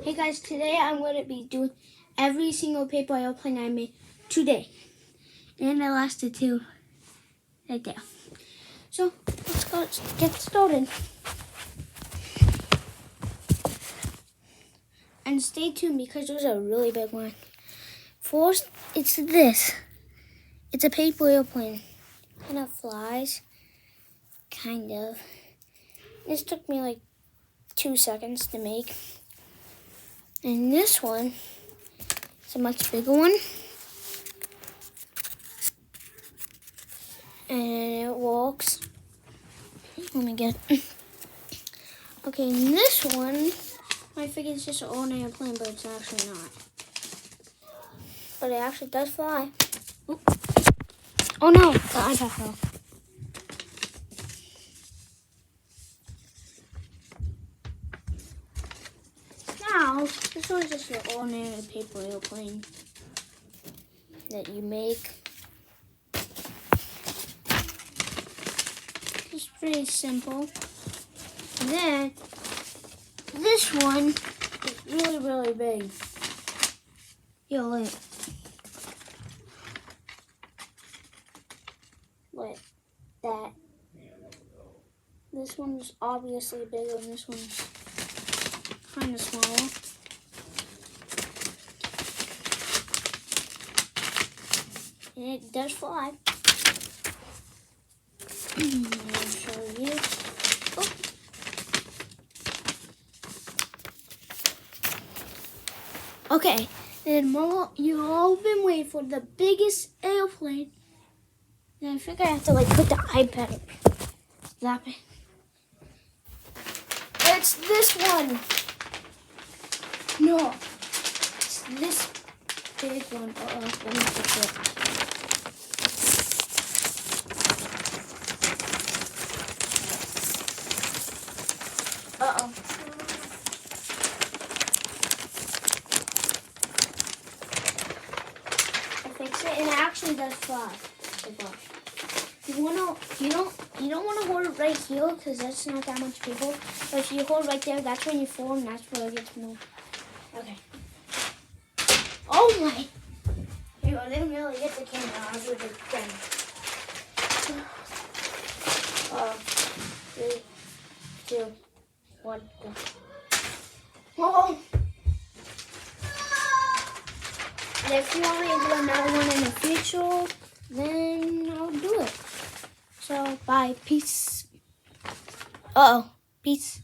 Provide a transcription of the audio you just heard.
Hey guys, today I'm going to be doing every single paper airplane I made today. And I lasted till right there. So let's get started. And stay tuned because there's a really big one. First, it's this. It's a paper airplane. Kind of flies. Kind of. This took me like 2 seconds to make. And this one is a much bigger one. And it walks. Let me get. Okay, and this one, I figured it's just an ordinary airplane, but it's actually not. But it actually does fly. Oop. Oh no, the iPad fell. Now, this one's just an ordinary paper airplane that you make. It's pretty simple. And then, this one is really, really big. Yo, look. Like that. This one's obviously bigger and this one's kind of smaller. And it does fly. I'll show you. Oh. Okay, and Mama, you all been waiting for the biggest airplane. And I think I have to like put the iPad up. That big. It's this one. No, it's this big one. Let me fix it. Uh-oh. I fix it, and it actually does fly. You don't wanna hold it right here because that's not that much people. But if you hold right there, that's when you fall, and that's where it gets moved. Okay. Oh my! Here, I didn't really get the camera. I'll do it again. 3, 2, 1, go. Oh! And if you want me to do another one in the future, then I'll do it. So, bye. Peace. Uh-oh. Peace.